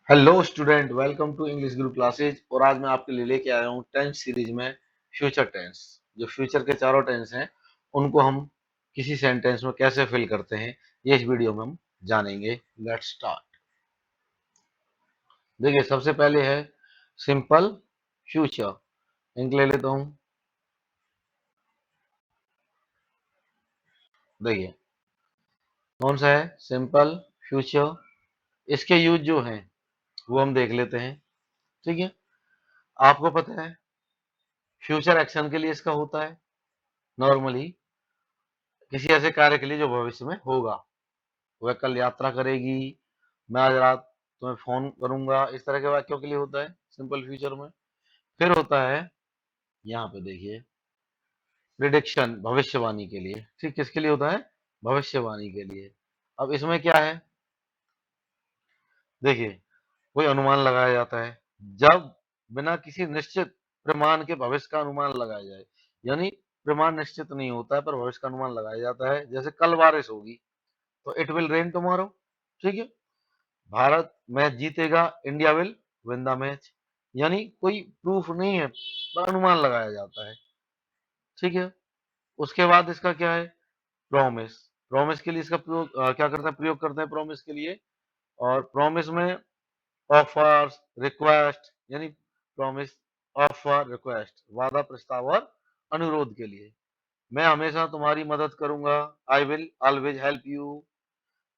Hello student, welcome to English group classes. और आज मैं आपके लिए लेके आया हूँ टेंस सीरीज में फ्यूचर टेंस। जो फ्यूचर के चारों टेंस हैं उनको हम किसी सेंटेंस में कैसे फिल करते हैं ये इस वीडियो में हम जानेंगे। Let's start. देखिए, सबसे पहले है सिंपल फ्यूचर। इंक ले लेता हूँ। देखिए, कौन सा है सिंपल फ्यूचर। इसके यूज जो हैं वो हम देख लेते हैं। ठीक है, आपको पता है फ्यूचर एक्शन के लिए इसका होता है नॉर्मली किसी ऐसे कार्य के लिए जो भविष्य में होगा। वह कल यात्रा करेगी, मैं आज रात तुम्हें फोन करूंगा, इस तरह के वाक्यों के लिए होता है सिंपल फ्यूचर में। फिर होता है यहाँ पे देखिए प्रिडिक्शन, भविष्यवाणी के लिए। ठीक, किसके लिए होता है? भविष्यवाणी के लिए। अब इसमें क्या है, देखिए कोई अनुमान लगाया जाता है जब बिना किसी निश्चित प्रमाण के भविष्य का अनुमान लगाया जाए। यानी प्रमाण निश्चित नहीं होता है पर भविष्य का अनुमान लगाया जाता है। जैसे कल बारिश होगी तो इट विल रेन टुमारो। ठीक है, भारत मैच जीतेगा, India will win the match. यानी कोई प्रूफ नहीं है पर अनुमान लगाया जाता है। ठीक है, उसके बाद इसका क्या है, प्रॉमिस। प्रॉमिस के लिए इसका प्रयोग क्या करते हैं, प्रयोग करते हैं प्रॉमिस के लिए। और प्रॉमिस में ऑफर्स, रिक्वेस्ट, यानी प्रॉमिस, ऑफर, रिक्वेस्ट, वादा, प्रस्ताव और अनुरोध के लिए। मैं हमेशा तुम्हारी मदद करूंगा, I will always help you.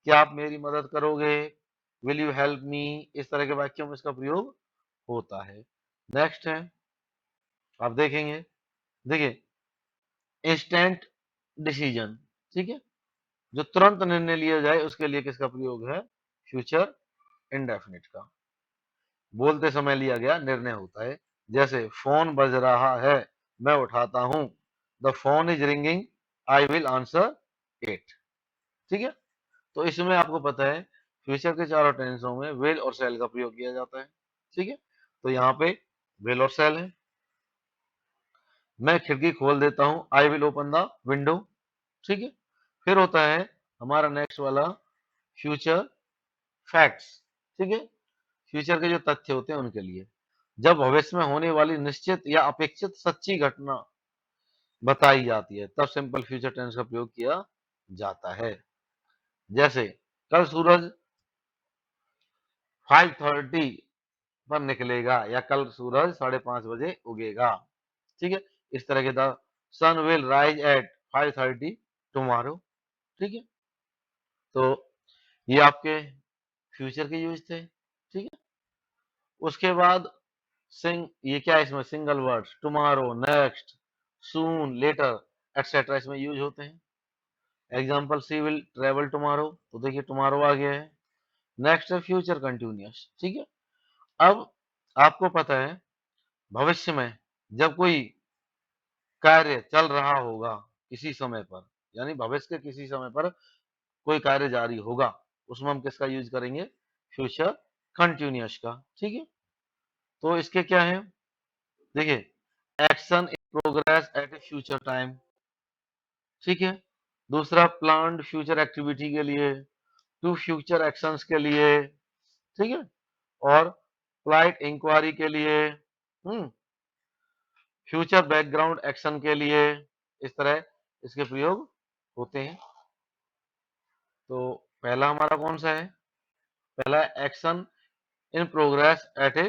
क्या आप मेरी मदद करोगे, विल यू हेल्प मी। इस तरह के वाक्यों में इसका प्रयोग होता है। नेक्स्ट है, आप देखेंगे, देखिए इंस्टेंट डिसीजन। ठीक है, जो तुरंत निर्णय लिया जाए उसके लिए किसका प्रयोग है, फ्यूचर इंडेफिनिट का। बोलते समय लिया गया निर्णय होता है। जैसे फोन बज रहा है, मैं उठाता हूं, the phone is ringing, I will answer it. ठीक है, तो इसमें आपको पता है फ्यूचर के चारों टेंसों में विल और शैल का प्रयोग किया जाता है। ठीक है, तो यहाँ पे विल और शैल है। मैं खिड़की खोल देता हूं, I will open the window. ठीक है, फिर होता है हमारा नेक्स्ट वाला फ्यूचर फैक्ट्स। ठीक है, फ्यूचर के जो तथ्य होते हैं उनके लिए। जब भविष्य में होने वाली निश्चित या अपेक्षित सच्ची घटना बताई जाती है तब सिंपल फ्यूचर टेंस का प्रयोग किया जाता है। जैसे कल सूरज 5:30 पर निकलेगा, या कल सूरज 5:30 बजे उगेगा। ठीक है, इस तरह के the sun will rise at 5:30 tomorrow. ठीक है, तो ये आपके फ्यूचर के यूज थे। ठीक है, उसके बाद सिंग, ये क्या है इसमें single words, tomorrow, next, soon, later, etcetera इसमें यूज होते हैं। Example, she will travel tomorrow, तो देखिए टुमारो आ गया है। नेक्स्ट है फ्यूचर कंटिन्यूअस। ठीक है, अब आपको पता है भविष्य में जब कोई कार्य चल रहा होगा किसी समय पर, यानी भविष्य के किसी समय पर कोई कार्य जारी होगा, उसमें हम किसका यूज करेंगे, फ्यूचर कंटिन्यूअस का। ठीक है, तो इसके क्या है, देखिए action in progress eight A future time. ठीक है, दूसरा प्लान्ड फ्यूचर एक्टिविटी के लिए, टू फ्यूचर एक्शंस के लिए। ठीक है, और फ्लाइट इंक्वायरी के लिए, फ्यूचर बैकग्राउंड एक्शन के लिए। इस तरह इसके प्रयोग होते हैं। तो पहला हमारा कौन सा है, पहला action in progress eight A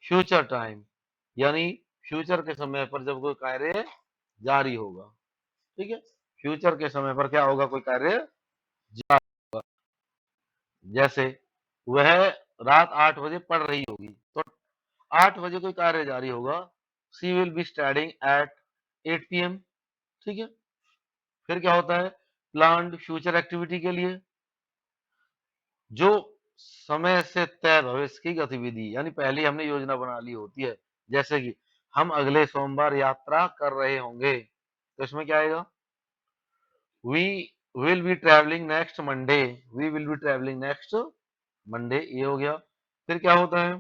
future time, यानी फ्यूचर के समय पर जब कोई कार्य जारी होगा। ठीक है, फ्यूचर के समय पर क्या होगा, कोई कार्य जारी होगा। जैसे वह रात 8 बजे पढ़ रही होगी, तो 8 बजे कोई कार्य जारी होगा, she will be studying at 8 PM। ठीक है, फिर क्या होता है, प्लान्ड फ्यूचर एक्टिविटी के लिए, जो समय से तय भविष्य की गतिविधि, यानी पहले हमने योजना बना ली होती है। जैसे कि हम अगले सोमवार यात्रा कर रहे होंगे, तो इसमें क्या आएगा, we will be travelling next Monday, we will be travelling next Monday, ये हो गया। फिर क्या होता है,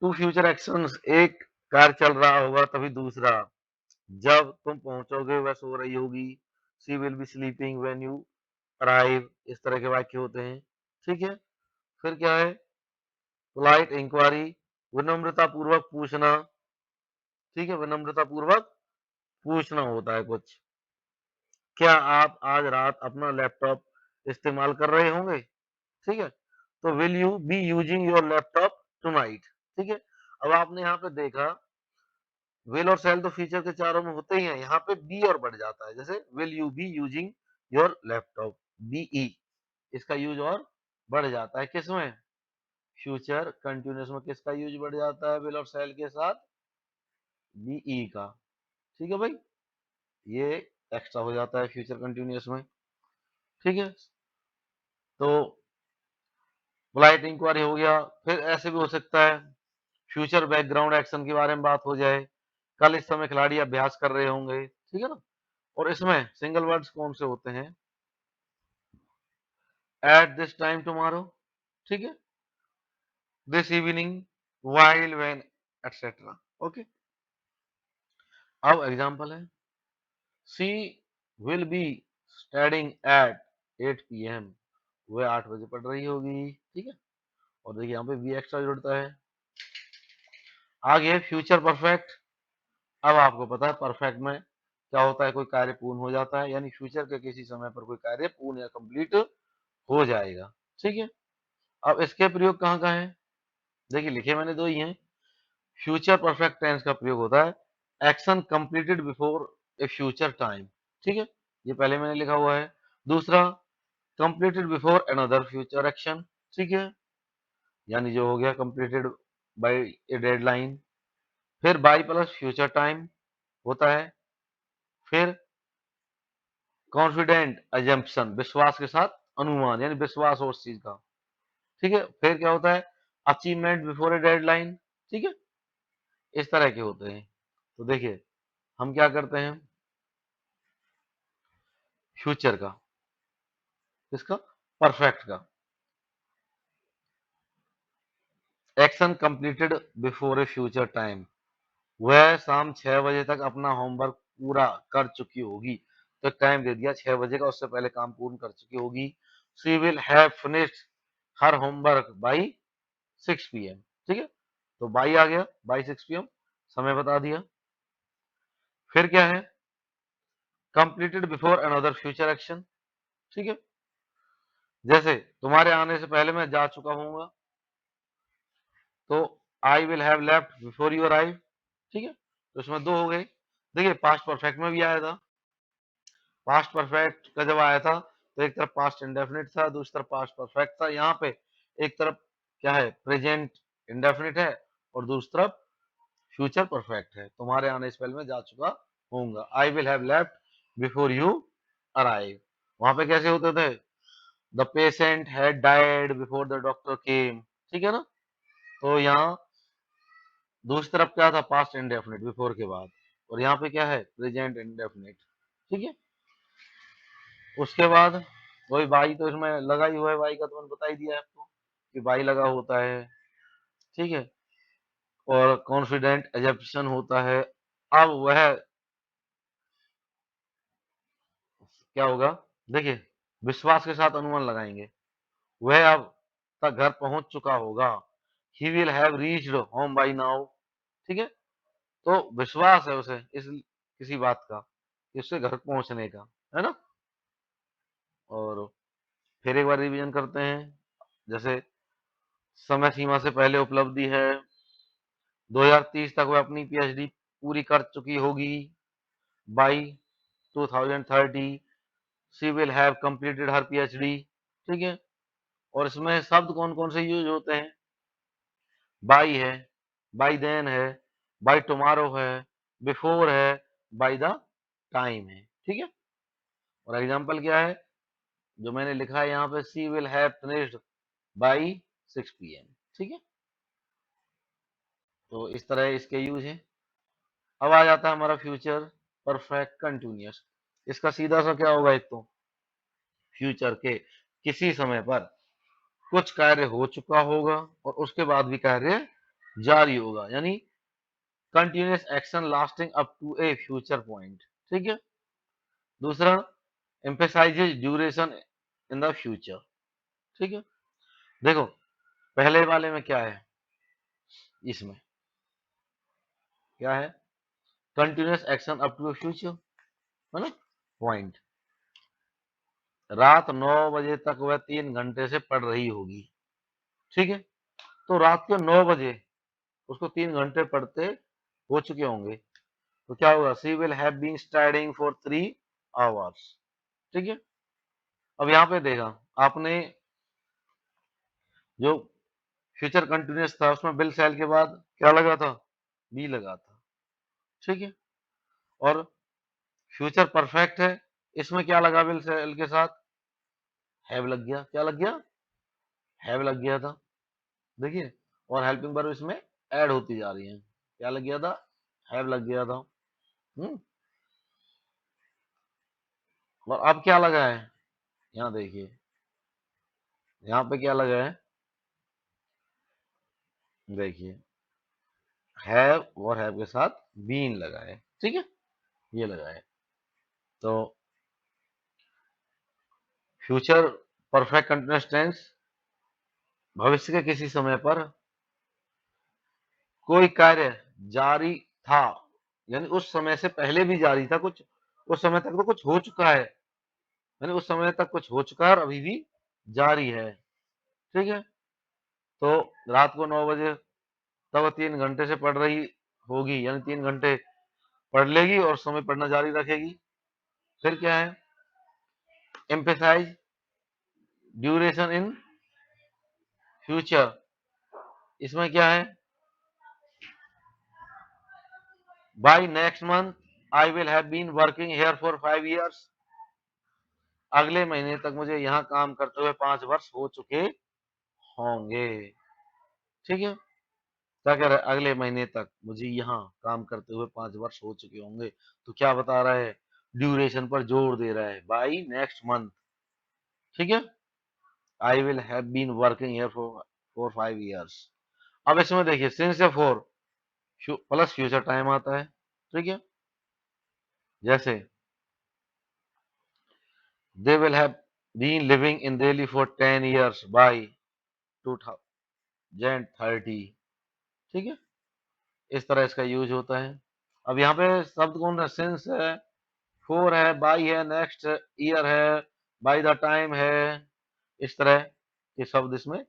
टू फ्यूचर एक्शंस, एक कार्य चल रहा होगा तभी दूसरा, जब तुम पहुंचोगे वह सो रही होगी, she will B sleeping when you arrive. इस तरह के वाक्य होते हैं। ठीक है, फिर क्या है, पोलाइट इंक्वायरी, विनम्रता पूर्वक पूछना, ठीक है, विनम्रता पूर्वक पूछना होता है कुछ। क्या आप आज रात अपना लैपटॉप इस्तेमाल कर रहे होंगे, ठीक है, तो will you be using your laptop tonight, ठीक है। अब आपने यहाँ पे देखा विल और सेल तो फीचर के चारों में होते ही हैं, यहाँ पे बी और बढ़ जाता है, जैसे will you be using your laptop, be, इसका यूज और बढ़ जाता है किसमें, फ्यूचर कंटिन्यूअस में किसका यूज बढ़ जाता है, विल और सेल के साथ, बीई का, ठीक है भाई, ये एक्स्ट्रा हो जाता है फ्यूचर कंटिन्यूअस में, ठीक है। तो पोलाइट इंक्वायरी हो गया। फिर ऐसे भी हो सकता है फ्यूचर बैकग्राउंड एक्शन के बारे में बात हो जाए, कल इस समय खिलाड़ी अभ्यास कर रहे होंगे, ठीक है ना। और इसमें सिंगल वर्ड्स कौन से होते हैं, एट दिस टाइम टुमारो, ठीक है, this evening, while, when, etcetera, okay. अब एग्जांपल है, she will be studying at 8 PM, वह 8 बजे पढ़ रही होगी, ठीक है। और देखिए यहाँ पे बी एक्स्ट्रा जुड़ता है। आगे फ्यूचर परफेक्ट, अब आपको पता है परफेक्ट में क्या होता है, कोई कार्य पूर्ण हो जाता है, यानी फ्यूचर के किसी समय पर कोई कार्य पूर्ण या कंप्लीट हो जाएगा, ठीक है। अब इसके प्रयोग कहाँ कहाँ है, देखिए लिखे मैंने दो ही हैं। फ्यूचर परफेक्ट टेंस का प्रयोग होता है action completed before A future time, ठीक है, ये पहले मैंने लिखा हुआ है। दूसरा completed before another future action, ठीक है, यानी जो हो गया कंप्लीटेड बाय ए डेडलाइन। फिर बाय प्लस फ्यूचर टाइम होता है। फिर कॉन्फिडेंट अजम्पशन, विश्वास के साथ अनुमान, यानी विश्वास हो उस चीज का, ठीक है। फिर क्या होता है, अचीवमेंट बिफोर ए डेडलाइन, ठीक है, इस तरह के होते हैं। तो देखिए हम क्या करते हैं, फ्यूचर का, किसका, परफेक्ट का, action completed before A future time, वह शाम 6 बजे तक अपना होमवर्क पूरा कर चुकी होगी, तो टाइम दे दिया 6 बजे का, उससे पहले काम पूर्ण कर चुकी होगी। She will have finished her homework by 6 PM, ठीक है, तो बाई आ गया, बाई 6 PM, समय बता दिया। फिर क्या है, completed before another future action, ठीक है, जैसे तुम्हारे आने से पहले मैं जा चुका हूँ, तो आई will have left before you arrive, ठीक है, तो इसमें दो हो गए। देखिए पास्ट परफेक्ट में भी आया था, पास्ट परफेक्ट का जब आया था तो एक तरफ पास्ट इंडेफिनिट था, दूसरी तरफ पास्ट परफेक्ट था। यहाँ पे एक तरफ क्या है, प्रेजेंट इंडेफिनिट है, और दूसरी तरफ फ्यूचर परफेक्ट है, तुम्हारे आने से पहले मैं जा चुका हूँगा, I will have left before you arrive. वहां पे कैसे होते थे, the patient had died before the doctor came, ठीक है ना। तो यहाँ दूसरी तरफ क्या था, पास्ट इंडेफिनिट बिफोर के बाद, और यहाँ पे क्या है, प्रेजेंट इंडेफिनिट, ठीक है। उसके बाद वही बाई तो इसमें लगा ही हुआ है, बाई का तो मैंने बता ही दिया है आपको कि बाई लगा होता है, ठीक है, और कॉन्फिडेंट एजप्शन होता है। अब वह क्या होगा, देखिए विश्वास के साथ अनुमान लगाएंगे, वह अब तक घर पहुंच चुका होगा, he will have reached home by now, ठीक है, तो विश्वास है उसे इस किसी बात का कि उससे घर पहुंचने का, है ना। और फिर एक बार रिवीजन करते हैं, जैसे समय सीमा से पहले उपलब्धि है, 2030 तक वह अपनी पीएचडी पूरी कर चुकी होगी, by 2030 she will have completed her PhD, ठीक है। और इसमें शब्द कौन कौन से यूज होते हैं, बाई है, बाई देन है, बाई टुमारो है, बिफोर है, बाई द टाइम है, ठीक है। और एग्जांपल क्या है, जो मैंने लिखा है यहाँ पे, she will have finished by 6 PM, ठीक है। तो इस तरह इसके यूज है। अब आ जाता है हमारा फ्यूचर परफेक्ट कंटिन्यूअस, इसका सीधा सा क्या होगा, एक तो फ्यूचर के किसी समय पर कुछ कार्य हो चुका होगा और उसके बाद भी कार्य जारी होगा, यानी continuous action lasting up to a future point, ठीक है। दूसरा emphasises duration in the future, ठीक है। देखो पहले वाले में क्या है, इसमें क्या है, continuous action up to future, है ना, पॉइंट। रात 9 बजे तक वह 3 घंटे से पढ़ रही होगी, ठीक है। तो रात के 9 बजे उसको 3 घंटे पढ़ते हो चुके होंगे, तो क्या होगा, she will have been studying for 3 hours, ठीक है। अब यहाँ पे देखा आपने, जो फ्यूचर कंटिन्यूअस था उसमें विल सेल के बाद क्या लगा था, बी लगा था, ठीक है। और फ्यूचर परफेक्ट है, इसमें क्या लगा विल सेल के साथ, हैव लग गया, क्या लग गया, हैव लग गया था, देखिए। और हेल्पिंग वर्ब इसमें ऐड होती जा रही है, क्या लग गया था, हैव लग गया था। और अब क्या लगा है, यहाँ देखिए, यहाँ पे क्या लगा है, देखिए हैव और हैव के साथ बीन लगा है, ठीक है, ये लगा है। तो फ्यूचर परफेक्ट कंटीन्यूअस टेंस भविष्य के किसी समय पर कोई कार्य जारी था, यानी उस समय से पहले भी जारी था कुछ, उस समय तक तो कुछ हो चुका है, यानी उस समय तक कुछ हो चुका है और अभी भी जारी है, ठीक है। तो रात को 9 बजे तब 3 घंटे से पढ़ रही होगी, यानी 3 घंटे पढ़ लेगी और समय पढ़ना जारी रखेगी। फिर क्या है, एम्फेसाइज ड्यूरेशन इन फ्यूचर, इसमें क्या है, by next month I will have been working here for 5 years, अगले महीने तक मुझे यहाँ काम करते हुए 5 वर्ष हो चुके होंगे, ठीक है। क्या कह रहा है, अगले महीने तक मुझे यहाँ काम करते हुए 5 वर्ष हो चुके होंगे, तो क्या बता रहा है, ड्यूरेशन पर जोर दे रहा है, बाय नेक्स्ट मंथ, ठीक है। I will have been working here for 5 years। अब इसमें देखिए सिंस या फॉर प्लस फ्यूचर टाइम आता है, ठीक है। जैसे they will have been living in Delhi for 10 years by 2030, ठीक है। इस तरह इसका यूज होता है। अब यहाँ पे शब्द कौन है, सिंस है, फोर है, बाई है, नेक्स्ट ईयर है, बाई द टाइम है, इस तरह के शब्द इसमें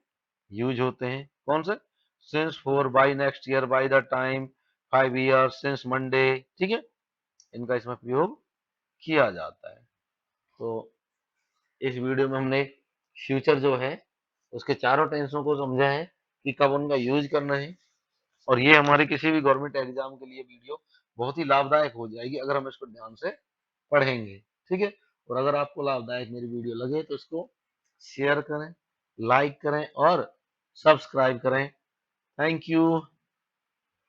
यूज होते हैं। कौन से, since, four, by next year, by the time, 5 years, since Monday, ठीक है, इनका इसमें प्रयोग किया जाता है। तो इस वीडियो में हमने फ्यूचर जो है उसके चारों टेंसों को समझा है कि कब उनका यूज करना है, और ये हमारे किसी भी गवर्नमेंट एग्जाम के लिए वीडियो बहुत ही लाभदायक हो जाएगी अगर हम इसको ध्यान से पढ़ेंगे, ठीक है। और अगर आपको लाभदायक मेरी वीडियो लगे तो इसको शेयर करें, लाइक करें और सब्सक्राइब करें। Thank you.